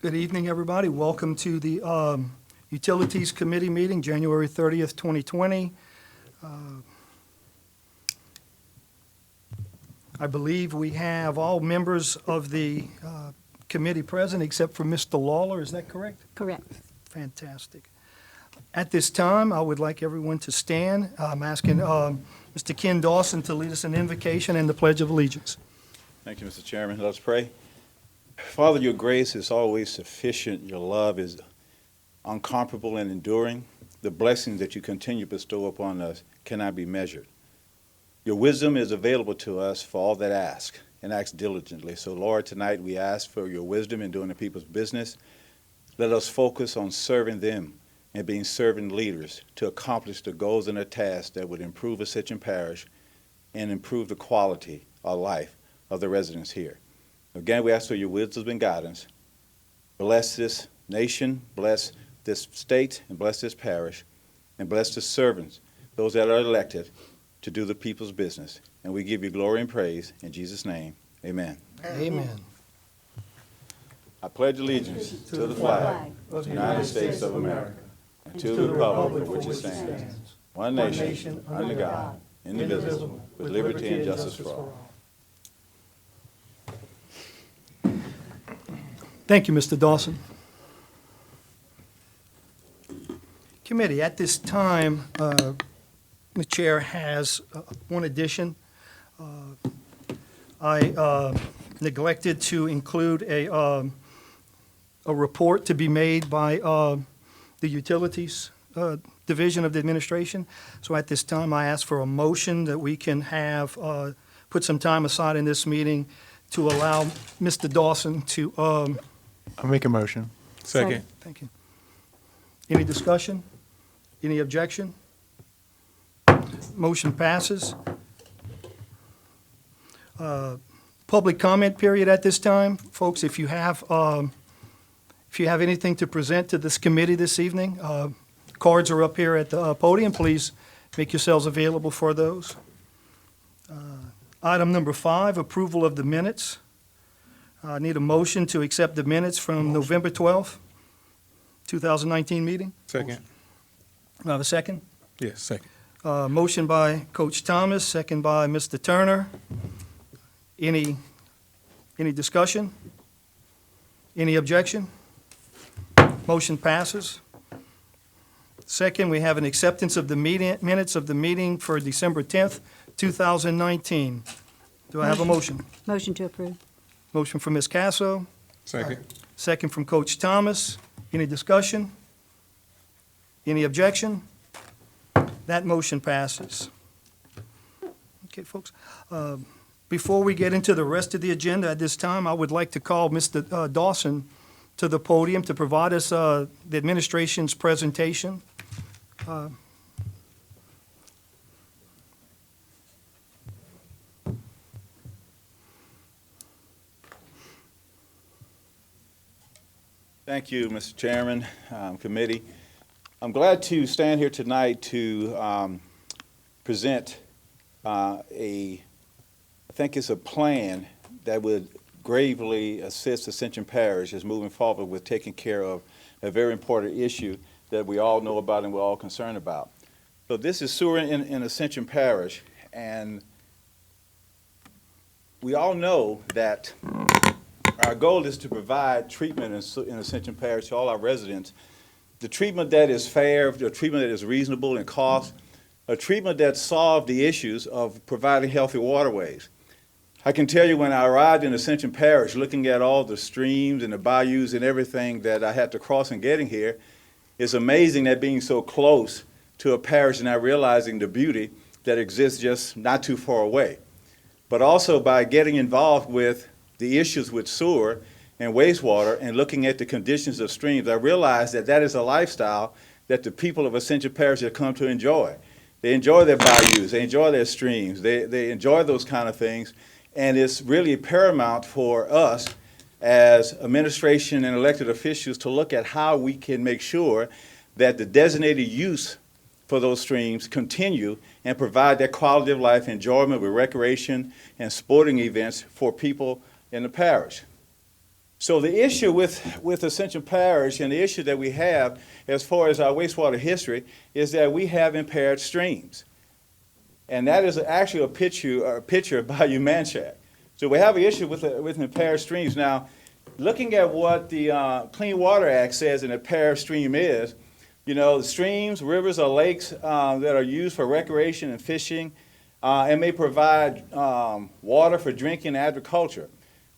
Good evening, everybody. Welcome to the Utilities Committee meeting, January 30th, 2020. I believe we have all members of the committee present except for Mr. Lawler. Is that correct? Correct. Fantastic. At this time, I would like everyone to stand. I'm asking Mr. Ken Dawson to lead us in invocation and the Pledge of Allegiance. Thank you, Mr. Chairman. Let us pray. Father, your grace is always sufficient. Your love is incomparable and enduring. The blessings that you continue to bestow upon us cannot be measured. Your wisdom is available to us for all that ask and ask diligently. So, Lord, tonight we ask for your wisdom in doing the people's business. Let us focus on serving them and being servant leaders to accomplish the goals and the tasks that would improve Ascension Parish and improve the quality of life of the residents here. Again, we ask for your wisdom and guidance. Bless this nation, bless this state, and bless this parish, and bless the servants, those that are elected, to do the people's business. And we give you glory and praise in Jesus' name. Amen. Amen. I pledge allegiance to the flag of the United States of America and to the republic for which it stands, one nation, under God, indivisible, with liberty and justice for all. Thank you, Mr. Dawson. Committee, at this time, the chair has one addition. I neglected to include a report to be made by the Utilities Division of the Administration. So at this time, I ask for a motion that we can have, put some time aside in this meeting to allow Mr. Dawson to I'll make a motion. Second. Thank you. Any discussion? Any objection? Motion passes. Public comment period at this time. Folks, if you have anything to present to this committee this evening, cards are up here at the podium. Please make yourselves available for those. Item number 5, approval of the minutes. I need a motion to accept the minutes from November 12th, 2019 meeting. Second. I have a second? Yes, second. Motion by Coach Thomas, second by Mr. Turner. Any discussion? Any objection? Motion passes. Second, we have an acceptance of the minutes of the meeting for December 10th, 2019. Do I have a motion? Motion to approve. Motion from Ms. Casso, Second. second from Coach Thomas. Any discussion? Any objection? That motion passes. Okay, folks. Before we get into the rest of the agenda at this time, I would like to call Mr. Dawson to the podium to provide us the administration's presentation. Thank you, Mr. Chairman, committee. I'm glad to stand here tonight to present I think it's a plan that would gravely assist Ascension Parish as moving forward with taking care of a very important issue that we all know about and we're all concerned about. So this is sewer in Ascension Parish, and we all know that our goal is to provide treatment in Ascension Parish to all our residents. The treatment that is fair, the treatment that is reasonable in cost, a treatment that solves the issues of providing healthy waterways. I can tell you when I arrived in Ascension Parish, looking at all the streams and the bayous and everything that I had to cross in getting here, it's amazing that being so close to a parish and not realizing the beauty that exists just not too far away. But also by getting involved with the issues with sewer and wastewater and looking at the conditions of streams, I realized that that is a lifestyle that the people of Ascension Parish have come to enjoy. They enjoy their bayous, they enjoy their streams, they enjoy those kind of things, and it's really paramount for us as administration and elected officials to look at how we can make sure that the designated use for those streams continue and provide that quality of life enjoyment with recreation and sporting events for people in the parish. So the issue with Ascension Parish and the issue that we have as far as our wastewater history is that we have impaired streams. And that is actually a picture by Umanshak. So we have an issue with impaired streams. Now, looking at what the Clean Water Act says an impaired stream is, you know, the streams, rivers, or lakes that are used for recreation and fishing and may provide water for drinking and agriculture.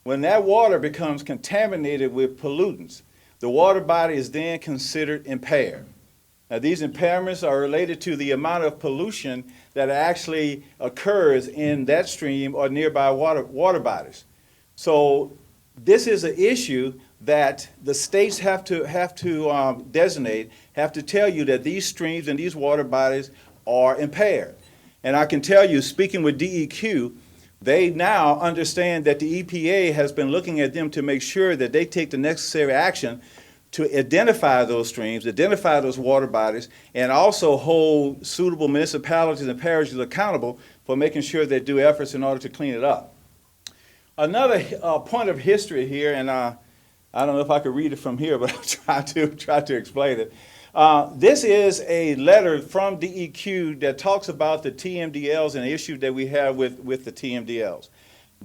When that water becomes contaminated with pollutants, the water body is then considered impaired. Now, these impairments are related to the amount of pollution that actually occurs in that stream or nearby water bodies. So this is an issue that the states have to designate, have to tell you that these streams and these water bodies are impaired. And I can tell you, speaking with DEQ, they now understand that the EPA has been looking at them to make sure that they take the necessary action to identify those streams, identify those water bodies, and also hold suitable municipalities and parishes accountable for making sure they do efforts in order to clean it up. Another point of history here, and I don't know if I could read it from here, but I'll try to explain it. This is a letter from DEQ that talks about the TMDLs and the issue that we have with the TMDLs.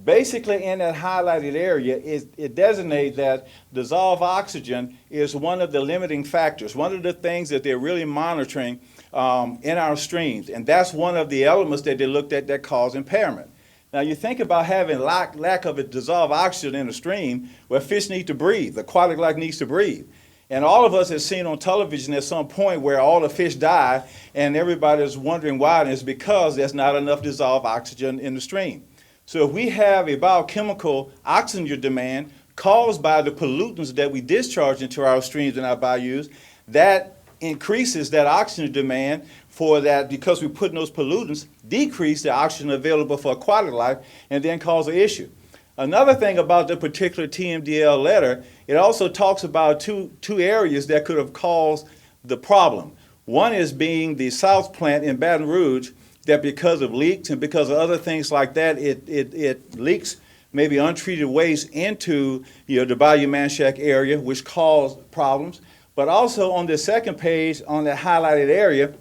Basically, in that highlighted area, it designates that dissolved oxygen is one of the limiting factors, one of the things that they're really monitoring in our streams. And that's one of the elements that they looked at that cause impairment. Now, you think about having lack of a dissolved oxygen in a stream where fish need to breathe, aquatic life needs to breathe. And all of us have seen on television at some point where all the fish die and everybody's wondering why, and it's because there's not enough dissolved oxygen in the stream. So if we have a biochemical oxygen demand caused by the pollutants that we discharge into our streams and our bayous, that increases that oxygen demand for that, because we put in those pollutants, decrease the oxygen available for aquatic life and then cause an issue. Another thing about the particular TMDL letter, it also talks about two areas that could have caused the problem. One is being the South Plant in Baton Rouge, that because of leaks and because of other things like that, it leaks maybe untreated waste into the Bayou Manchac area, which caused problems. But also on the second page, on that highlighted area,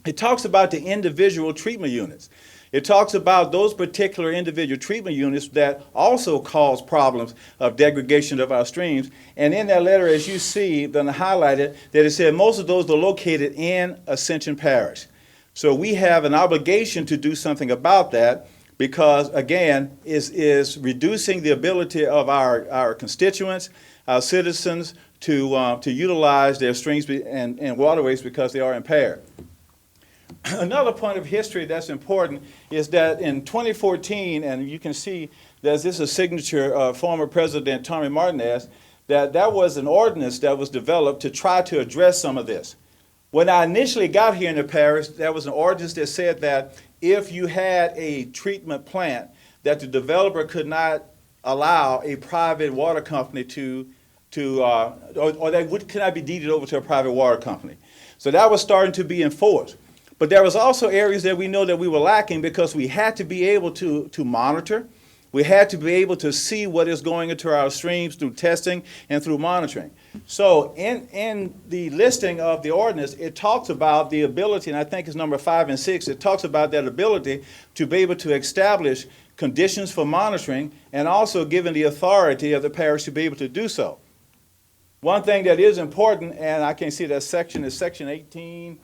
it talks about the individual treatment units. It talks about those particular individual treatment units that also cause problems of degradation of our streams. And in that letter, as you see, then highlighted, that it said most of those are located in Ascension Parish. So we have an obligation to do something about that because, again, is reducing the ability of our constituents, our citizens, to utilize their streams and waterways because they are impaired. Another point of history that's important is that in 2014, and you can see that this is a signature of former President Tommy Martinez, that was an ordinance that was developed to try to address some of this. When I initially got here in the parish, there was an ordinance that said that if you had a treatment plant, that the developer could not allow a private water company or that could not be deeded over to a private water company. So that was starting to be enforced. But there was also areas that we know that we were lacking because we had to be able to monitor. We had to be able to see what is going into our streams through testing and through monitoring. So in the listing of the ordinance, it talks about the ability, and I think it's number 5 and 6, it talks about that ability to be able to establish conditions for monitoring and also given the authority of the parish to be able to do so. One thing that is important, and I can see that section is section 18.202.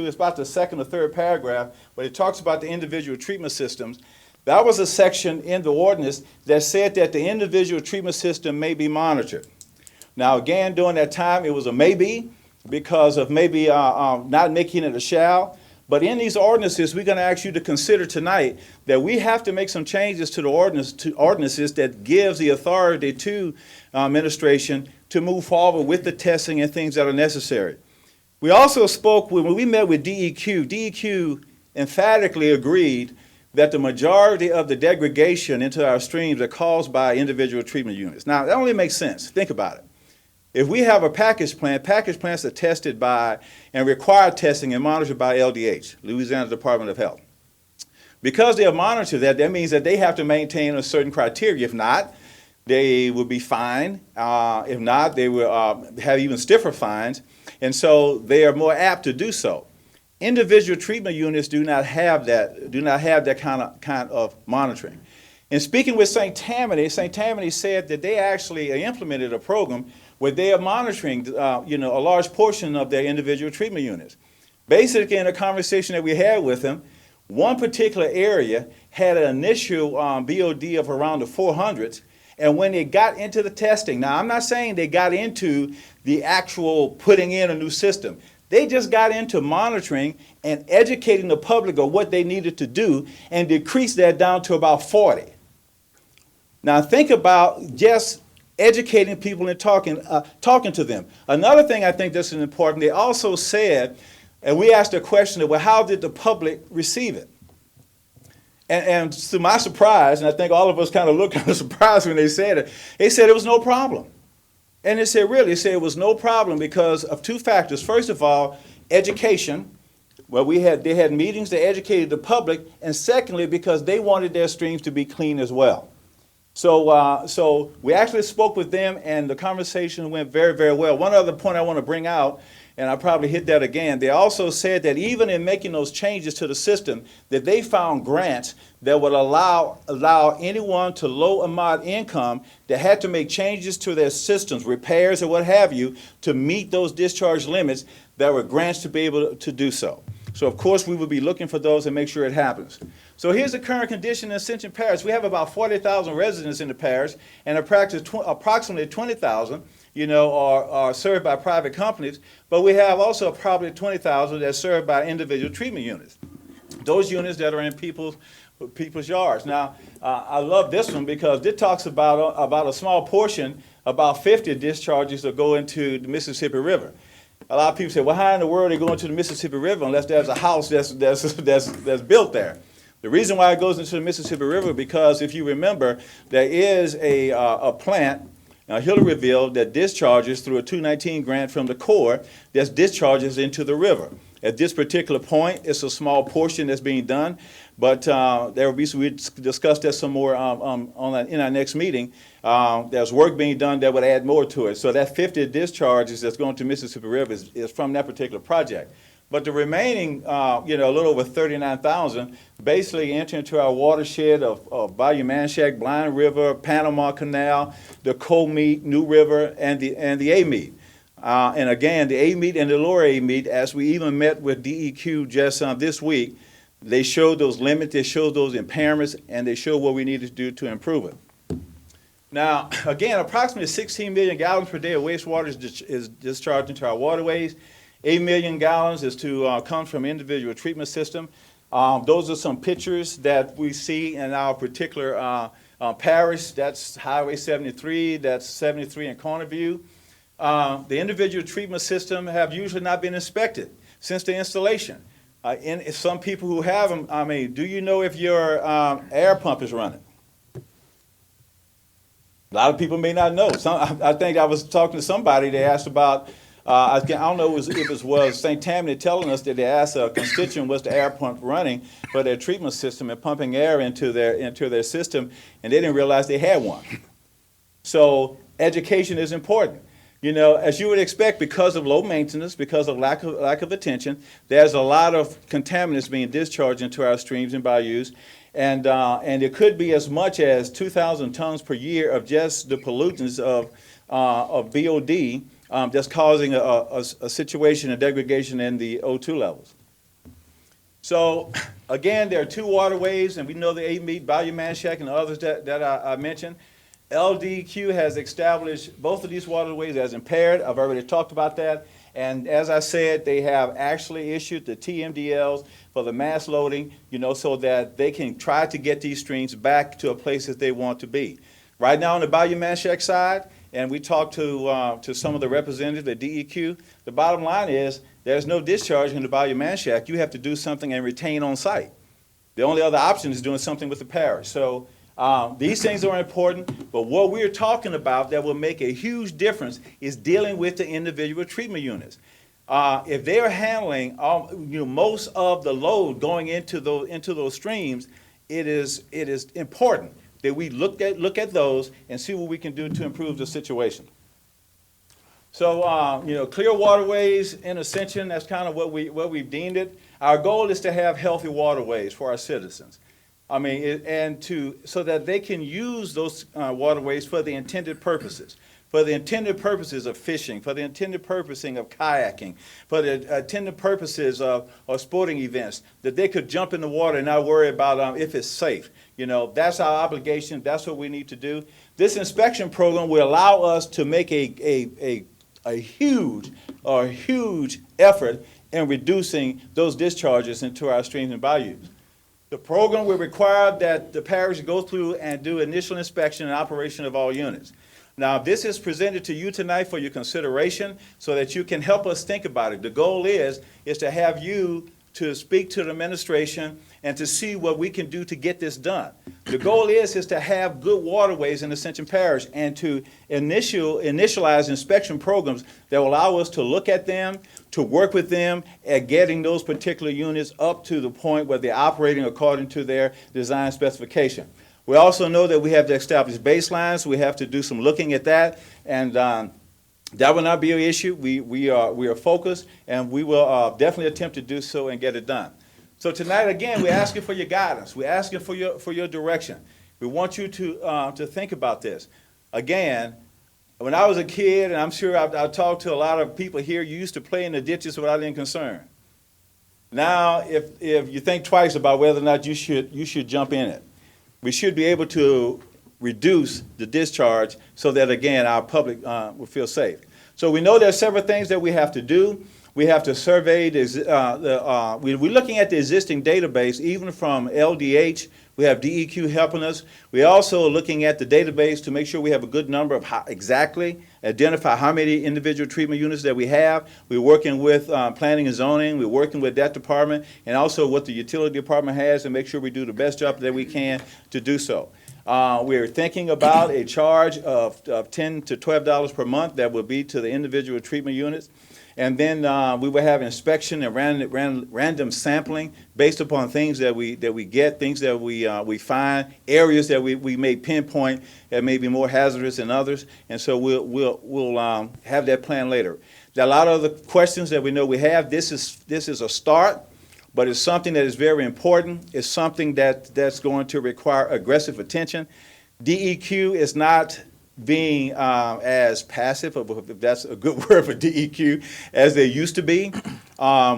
It's about the second or third paragraph, but it talks about the individual treatment systems. That was a section in the ordinance that said that the individual treatment system may be monitored. Now, again, during that time, it was a maybe because of maybe not making it a shall. But in these ordinances, we're going to ask you to consider tonight that we have to make some changes to the ordinances that gives the authority to administration to move forward with the testing and things that are necessary. We also spoke, when we met with DEQ emphatically agreed that the majority of the degradation into our streams are caused by individual treatment units. Now, that only makes sense. Think about it. If we have a package plant, package plants are tested by and require testing and monitored by LDH, Louisiana Department of Health. Because they are monitored, that means that they have to maintain a certain criteria. If not, they would be fined. If not, they will have even stiffer fines. And so they are more apt to do so. Individual treatment units do not have that kind of monitoring. In speaking with St. Tammany said that they actually implemented a program where they are monitoring, a large portion of their individual treatment units. Basically, in a conversation that we had with them, one particular area had an initial BOD of around the 400s, and when they got into the testing, now I'm not saying they got into the actual putting in a new system. They just got into monitoring and educating the public of what they needed to do and decreased that down to about 40. Now think about just educating people and talking to them. Another thing I think this is important, they also said, and we asked a question of, well, how did the public receive it? And to my surprise, and I think all of us kind of looked kind of surprised when they said it was no problem. And they said, really, they said it was no problem because of two factors. First of all, education. Well, they had meetings that educated the public, and secondly, because they wanted their streams to be clean as well. So we actually spoke with them, and the conversation went very, very well. One other point I want to bring out, and I probably hit that again, they also said that even in making those changes to the system, that they found grants that would allow anyone to low amount income that had to make changes to their systems, repairs or what have you, to meet those discharge limits, that were grants to be able to do so. So of course we will be looking for those and make sure it happens. So here's the current condition in Ascension Parish. We have about 40,000 residents in the parish, and approximately 20,000 are served by private companies, but we have also probably 20,000 that are served by individual treatment units. Those units that are in people's yards. Now, I love this one because it talks about a small portion, about 50 discharges that go into the Mississippi River. A lot of people say, well, how in the world are they going to the Mississippi River unless there's a house that's built there? The reason why it goes into the Mississippi River, because if you remember, there is a plant, Hillaryville, that discharges through a 219 grant from the Corps that discharges into the river. At this particular point, it's a small portion that's being done, but we discussed that some more in our next meeting. There's work being done that would add more to it. So that 50 discharges that's going to Mississippi River is from that particular project. But the remaining, a little over 39,000, basically enter into our watershed of Bayou Manchac, Blind River, Panama Canal, the Comeet, New River, and the Amite. And again, the Amite and the Lower Amite, as we even met with DEQ just this week, they showed those limits, they showed those impairments, and they showed what we needed to do to improve it. Now, again, approximately 16 million gallons per day of wastewater is discharged into our waterways. 8 million gallons is to come from individual treatment system. Those are some pictures that we see in our particular parish. That's Highway 73, that's 73 in Cornerview. The individual treatment system have usually not been inspected since the installation. Some people who have them, do you know if your air pump is running? A lot of people may not know. I think I was talking to somebody, they asked about, I don't know if it was St. Tammany telling us that they asked a constituent was the air pump running for their treatment system and pumping air into their system, and they didn't realize they had one. So education is important. As you would expect, because of low maintenance, because of lack of attention, there's a lot of contaminants being discharged into our streams and bayous, and it could be as much as 2,000 tons per year of just the pollutants of BOD that's causing a situation of degradation in the O2 levels. So again, there are two waterways, and we know the Amite, Bayou Manchac, and others that I mentioned. LDEQ has established both of these waterways as impaired. I've already talked about that. And as I said, they have actually issued the TMDLs for the mass loading, so that they can try to get these streams back to a place that they want to be. Right now on the Bayou Manchac side, and we talked to some of the representatives at DEQ, the bottom line is there's no discharge in the Bayou Manchac. You have to do something and retain on site. The only other option is doing something with the parish. So these things are important, but what we're talking about that will make a huge difference is dealing with the individual treatment units. If they are handling most of the load going into those streams, it is important that we look at those and see what we can do to improve the situation. So, clear waterways in Ascension, that's kind of what we've deemed it. Our goal is to have healthy waterways for our citizens. I mean, so that they can use those waterways for the intended purposes. For the intended purposes of fishing, for the intended purposes of kayaking, for the intended purposes of sporting events, that they could jump in the water and not worry about if it's safe. That's our obligation. That's what we need to do. This inspection program will allow us to make a huge effort in reducing those discharges into our streams and bayous. The program will require that the parish go through and do initial inspection and operation of all units. Now, this is presented to you tonight for your consideration so that you can help us think about it. The goal is to have you to speak to the administration and to see what we can do to get this done. The goal is to have good waterways in Ascension Parish and to initialize inspection programs that will allow us to look at them, to work with them at getting those particular units up to the point where they're operating according to their design specification. We also know that we have to establish baselines. We have to do some looking at that, and that will not be an issue. We are focused, and we will definitely attempt to do so and get it done. So tonight, again, we're asking for your guidance. We're asking for your direction. We want you to think about this. Again, when I was a kid, and I'm sure I've talked to a lot of people here, you used to play in the ditches without any concern. Now, if you think twice about whether or not you should jump in it. We should be able to reduce the discharge so that, again, our public will feel safe. So we know there's several things that we have to do. We have to survey we're looking at the existing database, even from LDH. We have DEQ helping us. We're also looking at the database to make sure we have a good number of identify how many individual treatment units that we have. We're working with planning and zoning. We're working with that department and also what the utility department has to make sure we do the best job that we can to do so. We're thinking about a charge of $10 to $12 per month that will be to the individual treatment units. And then we will have inspection and random sampling based upon things that we get, things that we find, areas that we may pinpoint that may be more hazardous than others. And so we'll have that plan later. There are a lot of other questions that we know we have. This is a start, but it's something that is very important. It's something that's going to require aggressive attention. DEQ is not being as passive, if that's a good word for DEQ, as they used to be.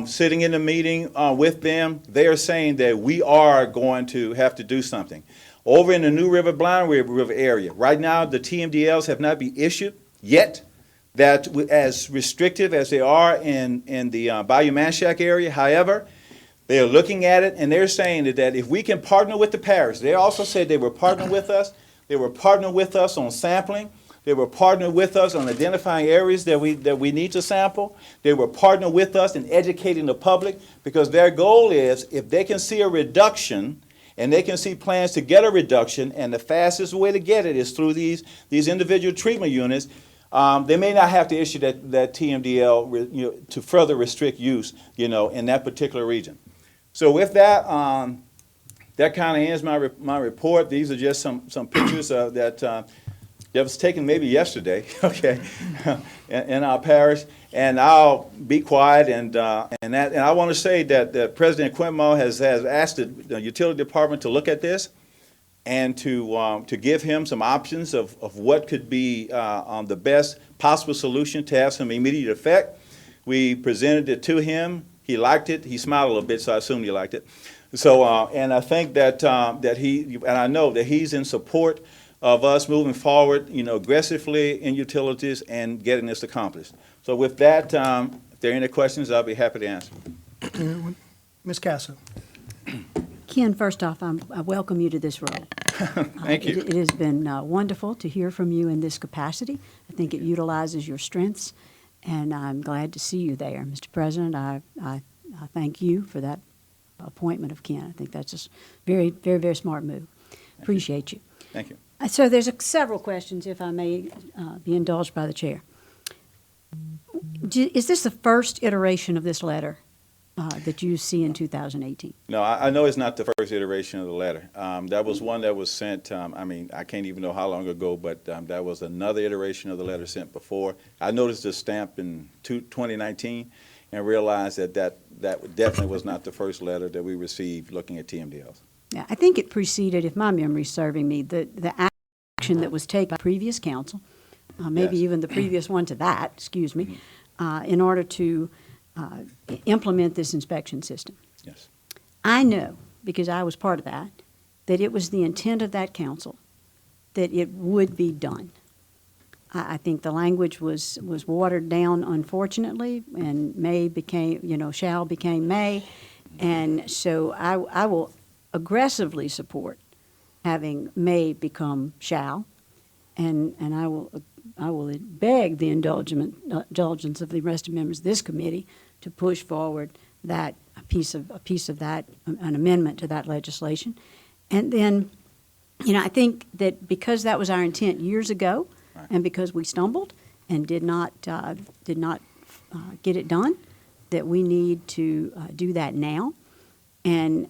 Sitting in a meeting with them, they are saying that we are going to have to do something. Over in the New River, Blind River area, right now the TMDLs have not been issued yet, that as restrictive as they are in the Bayou Manchac area. However, they are looking at it and they're saying that if we can partner with the parish, they also said they were partnering with us. They were partnering with us on sampling. They were partnering with us on identifying areas that we need to sample. They were partnering with us in educating the public because their goal is if they can see a reduction and they can see plans to get a reduction, and the fastest way to get it is through these individual treatment units, they may not have to issue that TMDL to further restrict use in that particular region. So with that, that kind of ends my report. These are just some pictures that was taken maybe yesterday, okay, in our parish. And I'll be quiet. And I want to say that President Quinmall has asked the utility department to look at this and to give him some options of what could be the best possible solution to have some immediate effect. We presented it to him. He liked it. He smiled a little bit, so I assumed he liked it. So, and I think that I know that he's in support of us moving forward, aggressively in utilities and getting this accomplished. So with that, if there are any questions, I'll be happy to answer. Ms. Casa. Ken, first off, I welcome you to this role. Thank you. It has been wonderful to hear from you in this capacity. I think it utilizes your strengths, and I'm glad to see you there. Mr. President, I thank you for that appointment of Ken. I think that's a very, very, very smart move. Appreciate you. Thank you. So there's several questions, if I may be indulged by the chair. Is this the first iteration of this letter? that you see in 2018? No, I know it's not the first iteration of the letter. That was one that was sent, I can't even know how long ago, but that was another iteration of the letter sent before. I noticed the stamp in 2019 and realized that definitely was not the first letter that we received looking at TMDLs. Yeah, I think it preceded, if my memory's serving me, the action that was taken by previous council, maybe Yes. even the previous one to that, excuse me, in order to implement this inspection system. Yes. I know, because I was part of that it was the intent of that council that it would be done. I think the language was watered down, unfortunately, and shall became may. And so I will aggressively support having may become shall, and I will beg the indulgence of the rest of members of this committee to push forward that a piece of that, an amendment to that legislation. And then, I think that because that was our intent years ago, Right. and because we stumbled and did not get it done, that we need to do that now. And,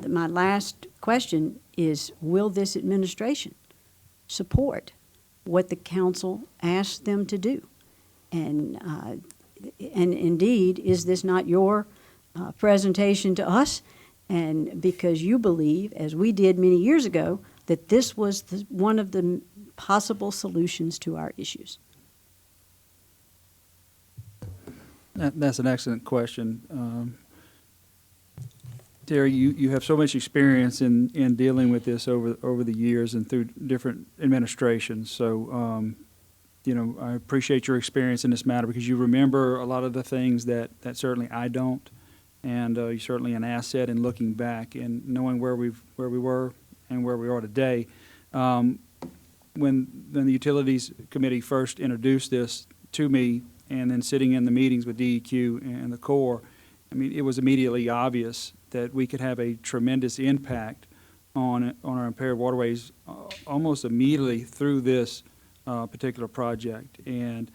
my last question is, will this administration support what the council asked them to do? And indeed, is this not your presentation to us? And because you believe, as we did many years ago, that this was one of the possible solutions to our issues. That's an excellent question. Terry, you have so much experience in dealing with this over the years and through different administrations. So, I appreciate your experience in this matter because you remember a lot of the things that certainly I don't. And you're certainly an asset in looking back and knowing where we were and where we are today. When the Utilities Committee first introduced this to me, and then sitting in the meetings with DEQ and the Corps, it was immediately obvious that we could have a tremendous impact on our impaired waterways almost immediately through this particular project. And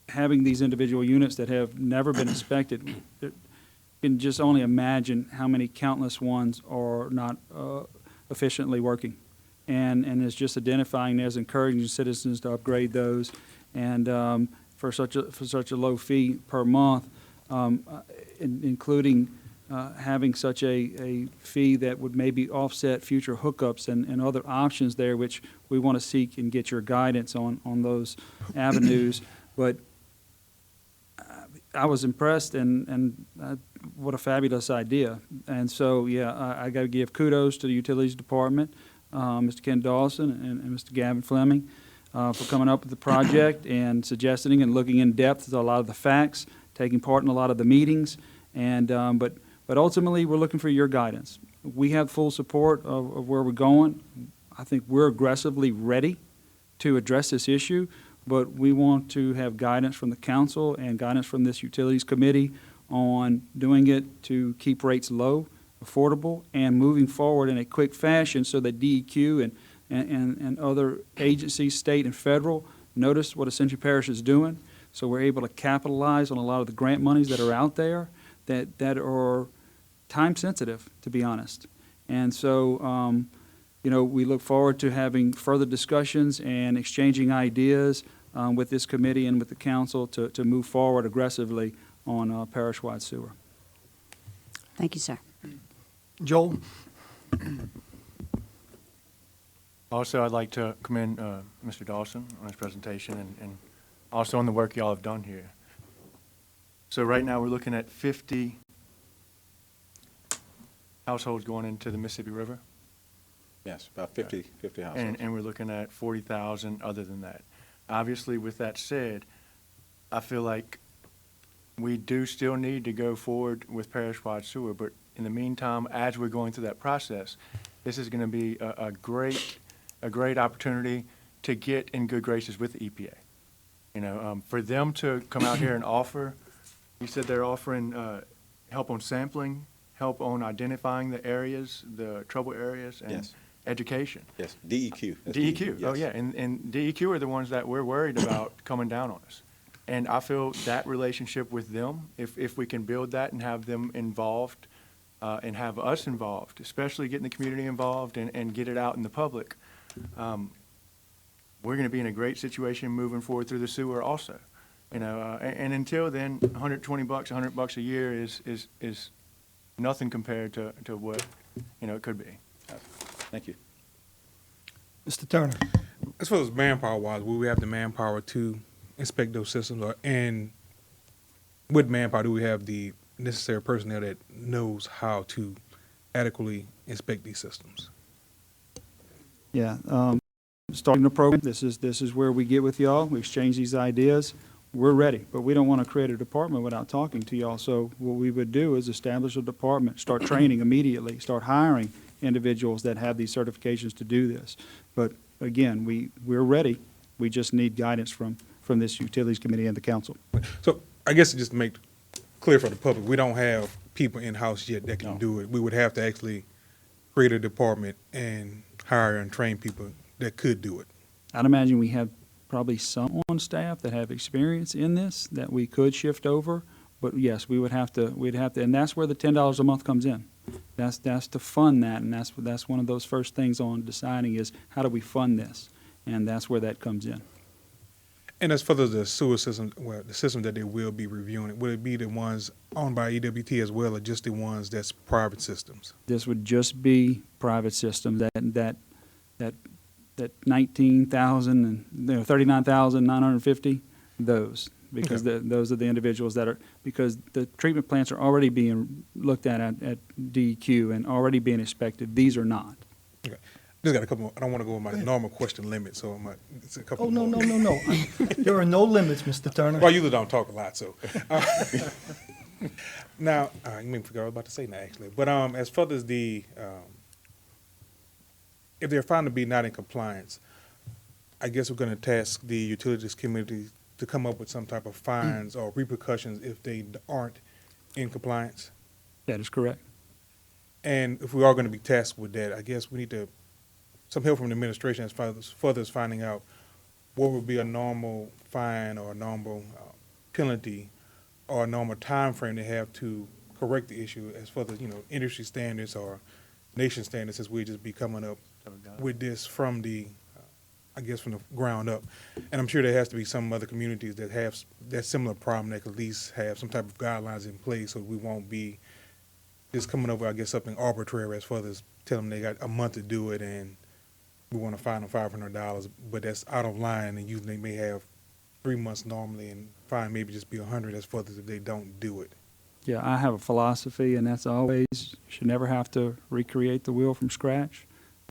having these individual units that have never been inspected, you can just only imagine how many countless ones are not efficiently working. And it's just identifying those, encouraging citizens to upgrade those, and for such a low fee per month, including having such a fee that would maybe offset future hookups and other options there, which we want to seek and get your guidance on those avenues. But I was impressed, and what a fabulous idea. And so, I got to give kudos to the Utilities Department, Mr. Ken Dawson and Mr. Gavin Fleming, for coming up with the project and suggesting and looking in depth at a lot of the facts, taking part in a lot of the meetings. And but ultimately, we're looking for your guidance. We have full support of where we're going. I think we're aggressively ready to address this issue, but we want to have guidance from the council and guidance from this Utilities Committee on doing it to keep rates low, affordable, and moving forward in a quick fashion so that DEQ and other agencies, state and federal, notice what Ascension Parish is doing, so we're able to capitalize on a lot of the grant monies that are out there that are time sensitive, to be honest. And so, we look forward to having further discussions and exchanging ideas with this committee and with the council to move forward aggressively on parish-wide sewer. Thank you, sir. Joel? Also, I'd like to commend Mr. Dawson on his presentation and also on the work y'all have done here. So right now, we're looking at 50 households going into the Mississippi River, Yes, about 50 households. and we're looking at 40,000 other than that. Obviously, with that said, I feel like we do still need to go forward with parish-wide sewer, but in the meantime, as we're going through that process, this is going to be a great opportunity to get in good graces with the EPA. For them to come out here and offer, you said they're offering help on sampling, help on identifying the areas, the trouble areas, and Yes. education. Yes, DEQ. That's DEQ, oh yes. yeah, and DEQ are the ones that we're worried about coming down on us. And I feel that relationship with them, if we can build that and have them involved, and have us involved, especially getting the community involved and get it out in the public, we're gonna be in a great situation moving forward through the sewer also. And until then, $120, $100 a year is nothing compared to what, it could be. Thank you. Mr. Turner? As far as manpower wise, will we have the manpower to inspect those systems, and with manpower, do we have the necessary personnel that knows how to adequately inspect these systems? Yeah, starting the program, this is where we get with y'all, we exchange these ideas, we're ready, but we don't want to create a department without talking to y'all. So what we would do is establish a department, start training immediately, start hiring individuals that have these certifications to do this. But again, we're ready, we just need guidance from this Utilities Committee and the council. So I guess just to make clear for the public, we don't have people in-house yet that can No. do it. We would have to actually create a department and hire and train people that could do it. I'd imagine we have probably some on staff that have experience in this that we could shift over, but yes, we'd have to, and that's where the $10 a month comes in. That's to fund that, and that's one of those first things on deciding is how do we fund this? And that's where that comes in. And as far as the sewer system, well, the system that they will be reviewing, will it be the ones owned by EWT as well, or just the ones that's private systems? This would just be private systems, that 19,000 and 39,950, those. Because those are the individuals that are, because the treatment plants are already being looked at DEQ and already being inspected. These are not. Okay. Just got a couple more. I don't want to go over my normal question limit, so it's a couple Oh, no, more. no. There are no limits, Mr. Turner. Well, I usually don't talk a lot, so. Now, you may forget what I was about to say now, actually. But as far as the, if they're found to be not in compliance, I guess we're going to task the Utilities Committee to come up with some type of fines or repercussions if they aren't in compliance. That is correct. And if we are going to be tasked with that, I guess we need some help from the administration as far as finding out what would be a normal fine or a normal penalty or a normal time frame they have to correct the issue as far as, industry standards or nation standards, as we just be coming up with this from the, from the ground up. And I'm sure there has to be some other communities that have that similar problem that could at least have some type of guidelines in place so we won't be just coming over, something arbitrary as far as telling them they got a month to do it and we want to fine them $500, but that's out of line, and usually they may have 3 months normally, and fine maybe just be 100 as far as if they don't do it. Yeah, I have a philosophy, and that's always, you should never have to recreate the wheel from scratch.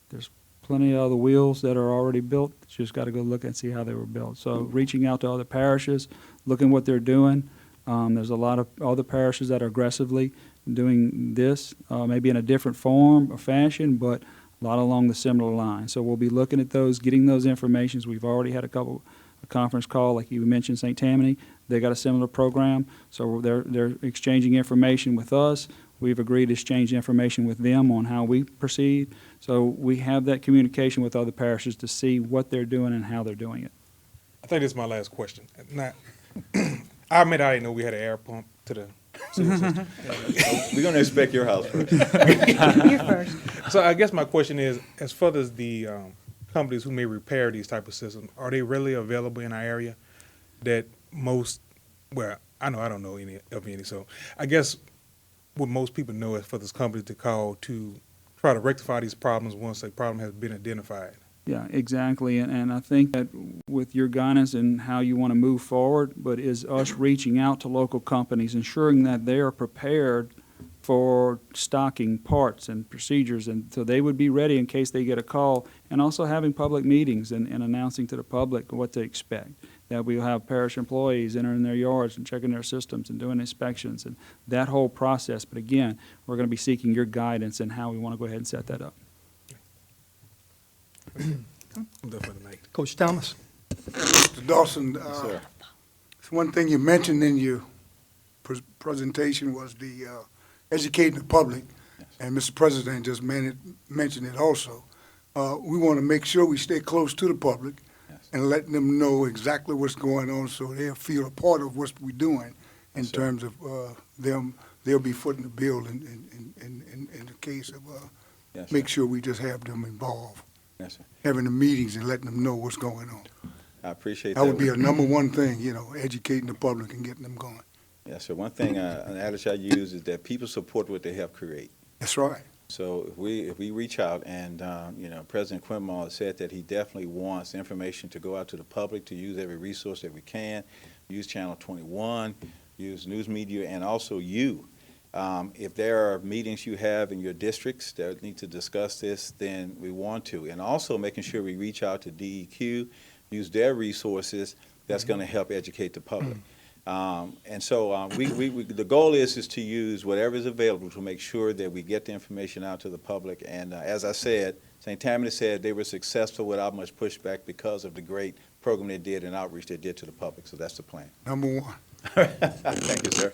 There's plenty of other wheels that are already built. You just got to go look and see how they were built. So reaching out to other parishes, looking what they're doing. There's a lot of other parishes that are aggressively doing this, maybe in a different form or fashion, but a lot along the similar line. So we'll be looking at those, getting those informations. We've already had a conference call, like you mentioned, St. Tammany. They got a similar program, so they're exchanging information with us. We've agreed to exchange information with them on how we proceed. So we have that communication with other parishes to see what they're doing and how they're doing it. I think this is my last question. Now, I admit I didn't know we had an air pump to the sewer system. We're going to inspect your house first. You're first. So I guess my question is, as far as the companies who may repair these type of systems, are they really available in our area that most, well, I don't know any of any, so I guess what most people know is for this company to call to try to rectify these problems once a problem has been identified. Yeah, exactly, and I think that with your guidance and how you want to move forward, but is us reaching out to local companies, ensuring that they are prepared for stocking parts and procedures, and so they would be ready in case they get a call, and also having public meetings and announcing to the public what to expect. That we'll have parish employees entering their yards and checking their systems and doing inspections and that whole process. But again, we're going to be seeking your guidance and how we want to go ahead and set that up. I'm done for the night. Coach Thomas? Mr. Dawson, Sir. one thing you mentioned in your presentation was the educating the public, and Mr. President just mentioned it also. We want to make sure we stay close to the public, Yes. and letting them know exactly what's going on so they'll feel a part of what we're doing in Yes, sir. terms of they'll be footing the bill in the case of Yes, sir. make sure we just have them involved, Yes, sir. having the meetings and letting them know what's going on. I appreciate that. That would be a number one thing, educating the public and getting them going. Yes, sir. One thing, an adage I use is that people support what they help create. That's right. So if we reach out and, President Quinmall has said that he definitely wants information to go out to the public, to use every resource that we can, use Channel 21, use news media, and also you. If there are meetings you have in your districts that need to discuss this, then we want to. And also making sure we reach out to DEQ, use their resources, that's going to help educate the public. And so the goal is to use whatever is available to make sure that we get the information out to the public. And as I said, St. Tammany said they were successful without much pushback because of the great program they did and outreach they did to the public. So that's the plan. Number one. Thank you, sir.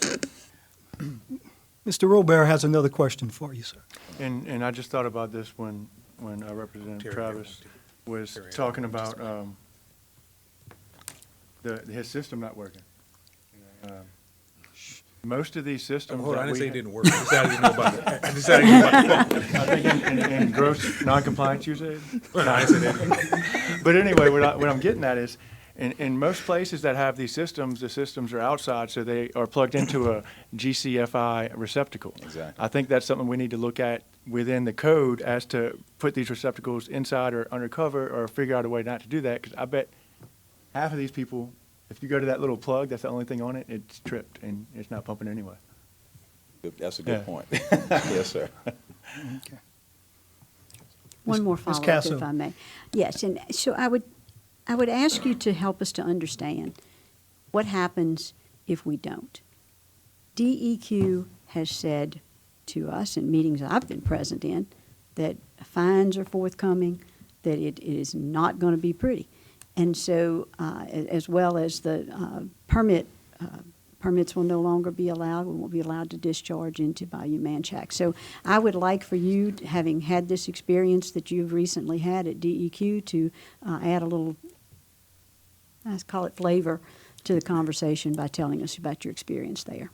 Mr. Robert has another question for you, sir. And I just thought about this when Representative Terry, Travis was Terry, talking about his system not working. Most of these systems Hold on, I that didn't say it we, didn't work. I decided I didn't know about it. I decided I didn't know about it. I think in gross noncompliance, you said? No, I didn't say that. But anyway, what I'm getting at is, in most places that have these systems, the systems are outside, so they are plugged into a GCFI receptacle. Exactly. I think that's something we need to look at within the code as to put these receptacles inside or undercover, or figure out a way not to do that, because I bet half of these people, if you go to that little plug, that's the only thing on it, it's tripped, and it's not pumping anyway. That's a good Yeah. point. Yes, sir. One more Ms. follow-up, Casso. if I may. Yes, and so I would ask you to help us to understand what happens if we don't. DEQ has said to us in meetings I've been present in that fines are forthcoming, that it is not going to be pretty. And so, as well as the permits will no longer be allowed. We won't be allowed to discharge into Bayou Manchac. So I would like for you, having had this experience that you've recently had at DEQ, to add a little, let's call it flavor, to the conversation by telling us about your experience there.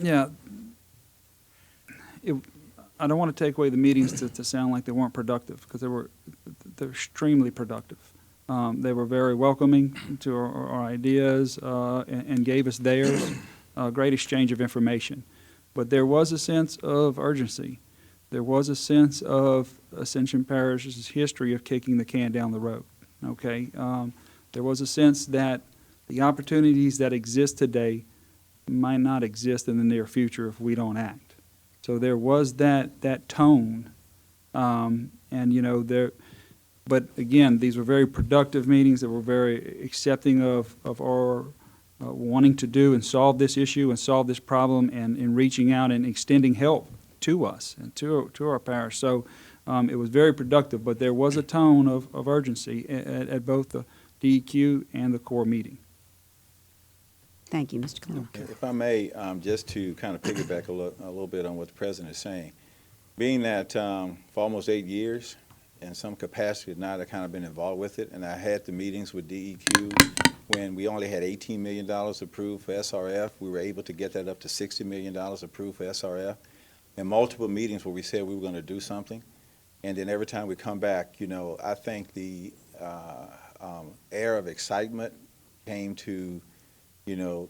Yeah. I don't want to take away the meetings to sound like they weren't productive, because they're extremely productive. They were very welcoming to our ideas and gave us theirs, great exchange of information. But there was a sense of urgency. There was a sense of Ascension Parish's history of kicking the can down the road, okay? There was a sense that the opportunities that exist today might not exist in the near future if we don't act. So there was that tone, but again, these were very productive meetings that were very accepting of our wanting to do and solve this issue and solve this problem, and in reaching out and extending help to us and to our parish. So it was very productive, but there was a tone of urgency at both the DEQ and the core meeting. Thank you, Mr. Clement. If I may, just to kind of piggyback a little bit on what the president is saying, being that for almost 8 years, in some capacity or not, I've kind of been involved with it, and I had the meetings with DEQ when we only had $18 million approved for SRF. We were able to get that up to $60 million approved for SRF, and multiple meetings where we said we were going to do something, and then every time we come back, I think the air of excitement came to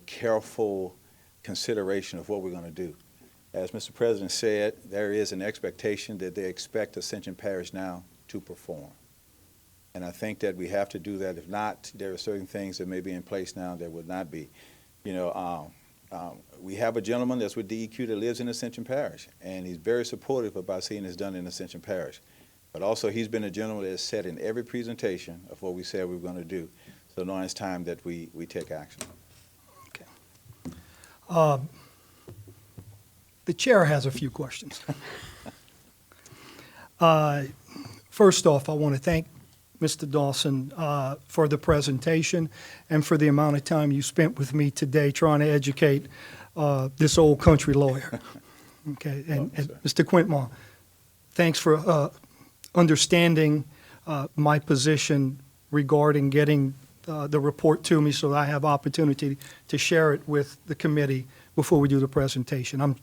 careful consideration of what we're going to do. As Mr. President said, there is an expectation that they expect Ascension Parish now to perform. And I think that we have to do that. If not, there are certain things that may be in place now that would not be. We have a gentleman that's with DEQ that lives in Ascension Parish, and he's very supportive about seeing this done in Ascension Parish. But also, he's been a gentleman that has said in every presentation of what we said we were going to do. So now it's time that we take action. The chair has a few questions. First off, I want to thank Mr. Dawson for the presentation and for the amount of time you spent with me today trying to educate this old country lawyer. Okay, and Mr. Quintmore, thanks for understanding my position regarding getting the report to me so that I have opportunity to share it with the committee before we do the presentation.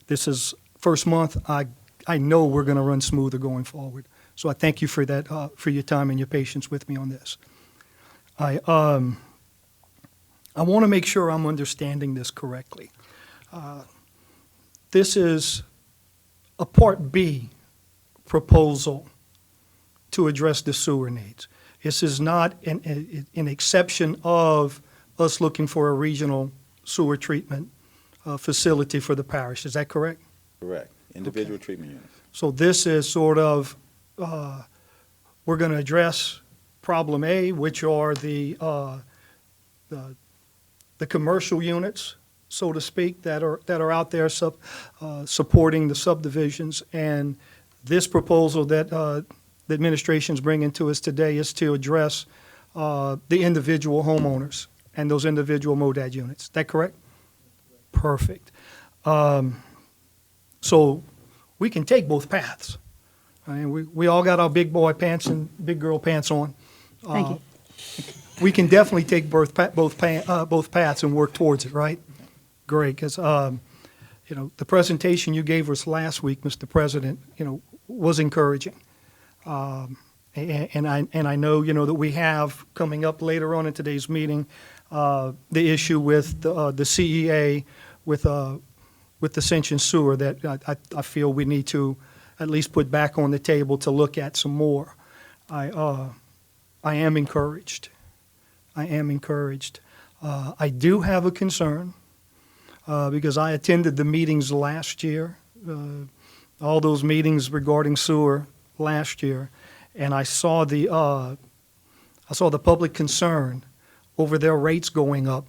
This is first month. I know we're going to run smoother going forward. So I thank you for that, for your time and your patience with me on this. I want to make sure I'm understanding this correctly. This is a Part B proposal to address the sewer needs. This is not an exception of us looking for a regional sewer treatment facility for the parish. Is that correct? Correct. Individual treatment units. So this is sort of, we're going to address problem A, which are the commercial units, so to speak, that are out there supporting the subdivisions. And this proposal that the administration's bringing to us today is to address the individual homeowners and those individual MODAD units. Is that correct? Perfect. So we can take both paths. I mean, we all got our big boy pants and big girl pants on. Thank you. We can definitely take both paths and work towards it, right? Great, because the presentation you gave us last week, Mr. President, was encouraging. And I know, that we have coming up later on in today's meeting, the issue with the CEA with the Ascension Sewer that I feel we need to at least put back on the table to look at some more. I am encouraged. I am encouraged. I do have a concern because I attended the meetings last year, all those meetings regarding sewer last year, and I saw the public concern over their rates going up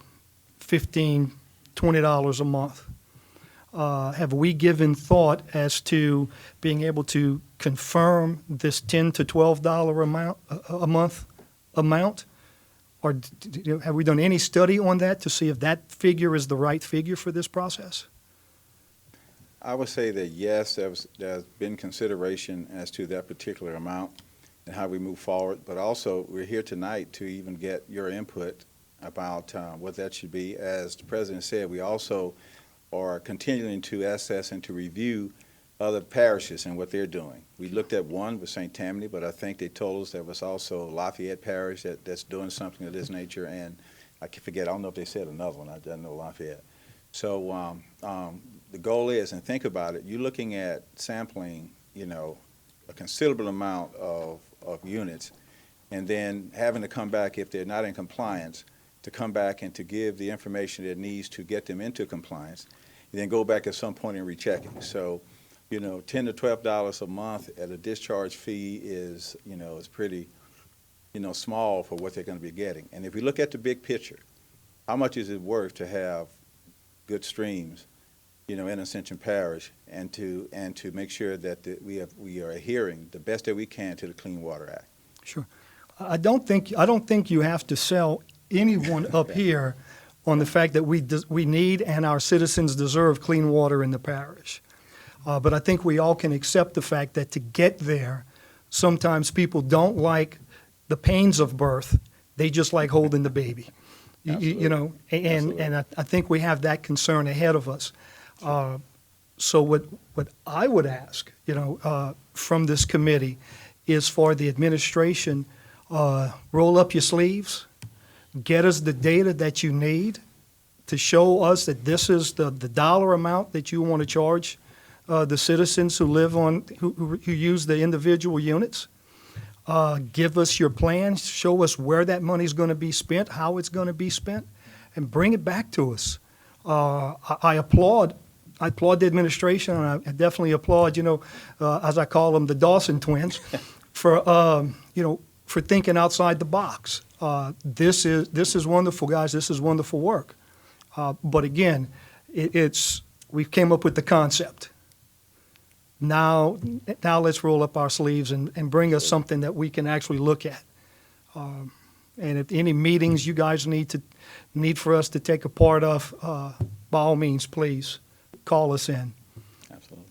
$15, $20 a month. Have we given thought as to being able to confirm this $10 to $12 a month amount? Or have we done any study on that to see if that figure is the right figure for this process? I would say that yes, there's been consideration as to that particular amount and how we move forward, but also we're here tonight to even get your input about what that should be. As the President said, we also are continuing to assess and to review other parishes and what they're doing. We looked at one with St. Tammany, but I think they told us there was also Lafayette Parish that's doing something of this nature, and I forget, I don't know if they said another one, I don't know Lafayette. So the goal is, and think about it, you're looking at sampling, a considerable amount of units, and then having to come back if they're not in compliance, to come back and to give the information that needs to get them into compliance, and then go back at some point and recheck it. So, $10 to $12 a month at a discharge fee is, is pretty, small for what they're going to be getting. And if we look at the big picture, how much is it worth to have good streams, in Ascension Parish, and to make sure that we are adhering the best that we can to the Clean Water Act? Sure. I don't think you have to sell anyone up here on the fact that we need and our citizens deserve clean water in the parish. But I think we all can accept the fact that to get there, sometimes people don't like the pains of birth. They just like holding the baby. And I think we have that concern ahead of us. So what I would ask, from this committee is for the administration, roll up your sleeves, get us the data that you need to show us that this is the dollar amount that you want to charge the citizens who live who use the individual units. Give us your plans, show us where that money's going to be spent, how it's going to be spent, and bring it back to us. I applaud the administration, and I definitely applaud, as I call them, the Dawson twins, for thinking outside the box. This is wonderful, guys. This is wonderful work. But again, we've came up with the concept. Now let's roll up our sleeves and bring us something that we can actually look at. And if any meetings you guys need for us to take a part of, by all means, please call us in. Absolutely.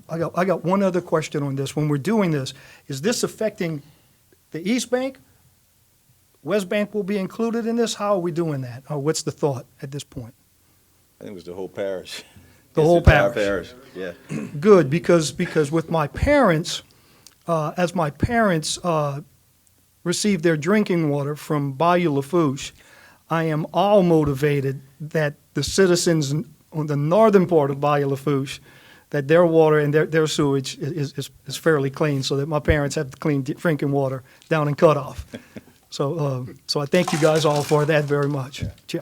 I got one other question on this. When we're doing this, is this affecting the East Bank? West Bank will be included in this? How are we doing that? Or what's the thought at this point? I think it was the whole parish. The whole entire parish. Yeah. Good, because with my parents, as my parents received their drinking water from Bayou Lafourche, I am all motivated that the citizens on the northern part of Bayou Lafourche, that their water and their sewage is fairly clean, so that my parents have clean drinking water down in Cutoff. So I thank you guys all for that very much. Yeah.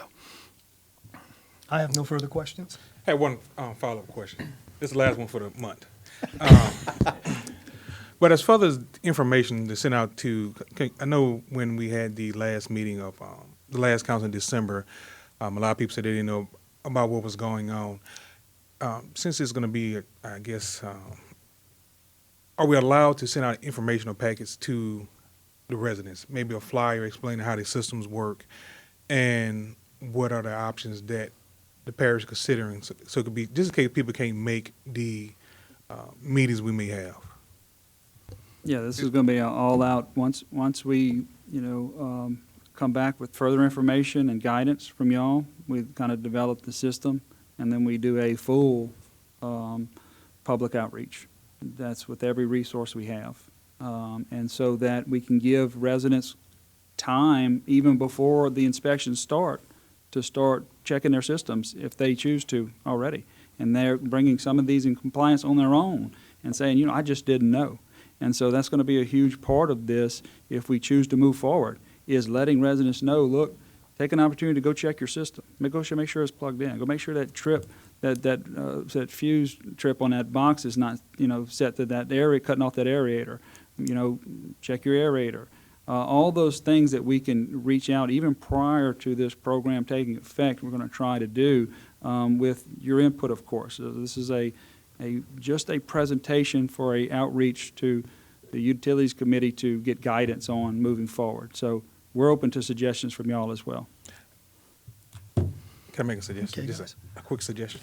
I have no further questions. I have one follow-up question. This is the last one for the month. But as far as information to send out to, I know when we had the last meeting of the last council in December, a lot of people said they didn't know about what was going on. Since it's going to be, I guess, are we allowed to send out informational packets to the residents? Maybe a flyer explaining how the systems work and what are the options that the parish is considering? So it could be, just in case people can't make the meetings we may have. Yeah, this is going to be all out, once we, come back with further information and guidance from y'all, we kind of develop the system, and then we do a full public outreach. That's with every resource we have. And so that we can give residents time, even before the inspections start, to start checking their systems if they choose to already. And they're bringing some of these in compliance on their own and saying, I just didn't know. And so that's going to be a huge part of this if we choose to move forward, is letting residents know, look, take an opportunity to go check your system. Go make sure it's plugged in. Go make sure that trip, that fuse trip on that box is not, set to that area, cutting off that aerator. Check your aerator. All those things that we can reach out even prior to this program taking effect, we're going to try to do with your input, of course. So this is just a presentation for a outreach to the Utilities Committee to get guidance on moving forward. So we're open to suggestions from y'all as well. Can I make a suggestion? Okay, Just guys. a quick suggestion.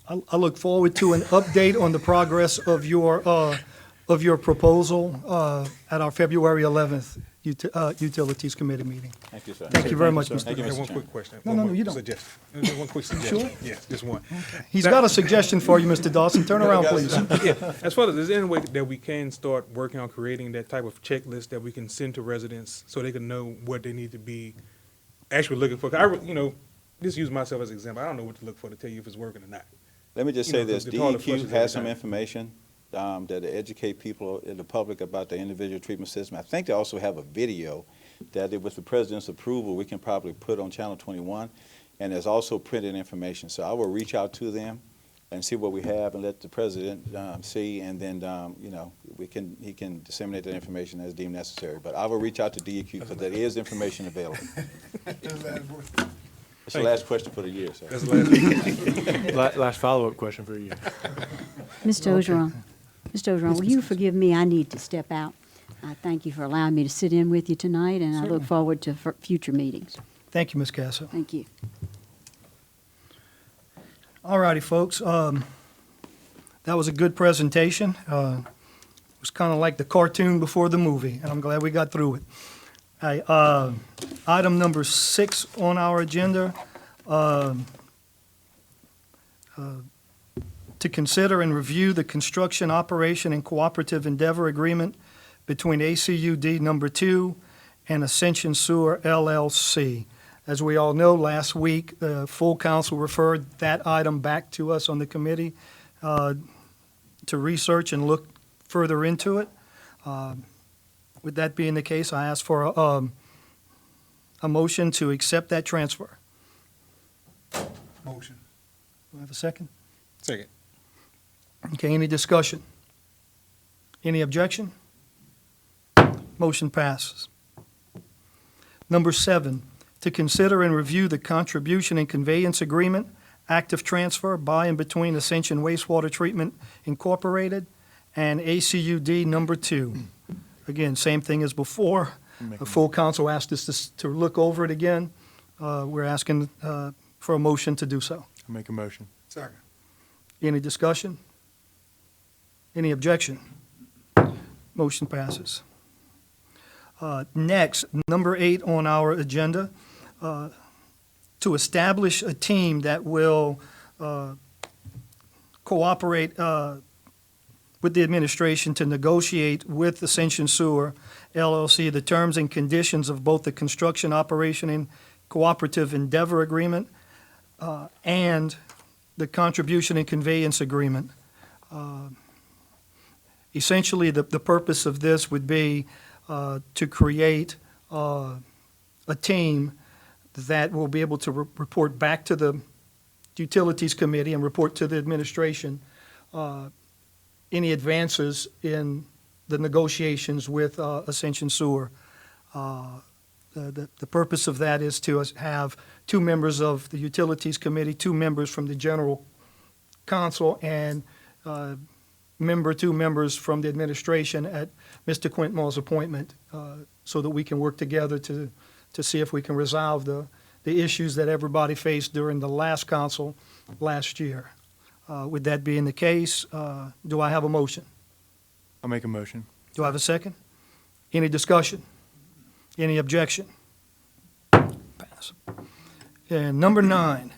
I look forward to an update on the progress of your proposal at our February 11th Utilities Committee meeting. Thank you, sir. Thank you very much, Mr. Thank you, I have Mr. one Chairman. quick question. No, One no, more you don't. suggestion. Just one quick suggestion. Sure? Yes, just one. He's got a suggestion for you, Mr. Dawson. Turn around, please. Yeah, as far as, is there any way that we can start working on creating that type of checklist that we can send to residents so they can know what they need to be actually looking for? 'Cause just use myself as an example. I don't know what to look for to tell you if it's working or not. Let me just You say know, this, the taller DEQ questions every has some time. information that educate people in the public about the individual treatment system. I think they also have a video that with the president's approval, we can probably put on Channel 21, and there's also printed information. So I will reach out to them and see what we have and let the president see, and then, he can disseminate that information as deemed necessary. But I will reach out to DEQ because there is information available. That's the last question for the year, sir. That's the last. Last follow-up question for you. Mr. Ogeron, will you forgive me? I need to step out. I thank you for allowing me to sit in with you tonight, and I look forward to future meetings. Thank you, Ms. Casso. Thank you. All righty, folks. That was a good presentation. It was kind of like the cartoon before the movie, and I'm glad we got through it. Item number 6 on our agenda, to consider and review the construction, operation, and cooperative endeavor agreement between ACUD number 2 and Ascension Sewer LLC. As we all know, last week, the full council referred that item back to us on the committee to research and look further into it. With that being the case, I ask for a motion to accept that transfer. Motion. Do I have a second? Second. Okay, any discussion? Any objection? Motion passes. Number 7, to consider and review the contribution and conveyance agreement, active transfer by and between Ascension Wastewater Treatment Incorporated and ACUD number 2. Again, same thing as before. The full council asked us to look over it again. We're asking for a motion to do so. Make a motion. Second. Any discussion? Any objection? Motion passes. Next, number 8 on our agenda, to establish a team that will cooperate with the administration to negotiate with Ascension Sewer LLC the terms and conditions of both the construction operation and cooperative endeavor agreement and the contribution and conveyance agreement. Essentially, the purpose of this would be to create a team that will be able to report back to the Utilities Committee and report to the administration any advances in the negotiations with Ascension Sewer. The purpose of that is to have 2 members of the Utilities Committee, 2 members from the General Counsel, and 2 members from the administration at Mr. Quintmall's appointment, so that we can work together to see if we can resolve the issues that everybody faced during the last council last year. With that being the case, do I have a motion? I'll make a motion. Do I have a second? Any discussion? Any objection? Pass. And number 9,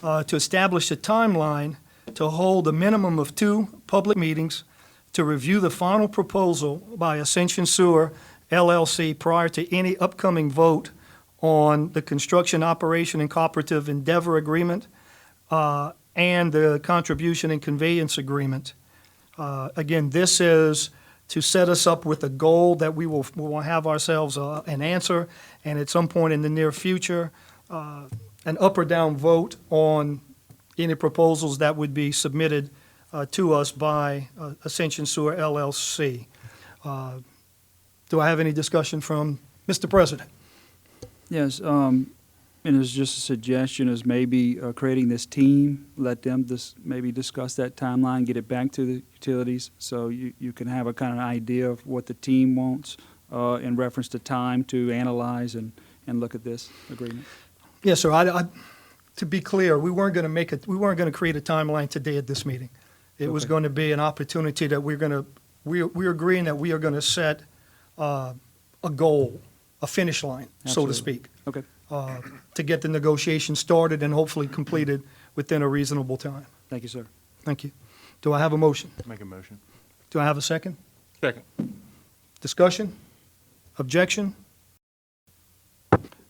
to establish a timeline to hold a minimum of 2 public meetings to review the final proposal by Ascension Sewer LLC prior to any upcoming vote on the construction operation and cooperative endeavor agreement and the contribution and conveyance agreement. Again, this is to set us up with a goal that we will have ourselves an answer, and at some point in the near future, an up or down vote on any proposals that would be submitted to us by Ascension Sewer LLC. Do I have any discussion from Mr. President? Yes, and it's just a suggestion is maybe creating this team, let them maybe discuss that timeline, get it back to the utilities, so you can have a kind of idea of what the team wants in reference to time to analyze and look at this agreement. Yes, sir. To be clear, we weren't going to create a timeline today at this meeting. It was Okay. going to be an opportunity that we're agreeing that we are going to set a goal, a finish line, so to Absolutely. speak, Okay, to get the negotiation started and hopefully completed within a reasonable time. thank you, sir. Thank you. Do I have a motion? Make a motion. Do I have a second? Second. Discussion? Objection?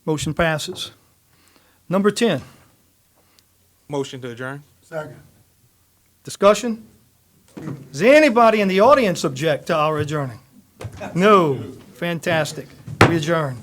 Motion passes. Number 10, Motion to adjourn? Second. discussion? Does anybody in the audience object to our adjourning? No. Fantastic. We adjourn.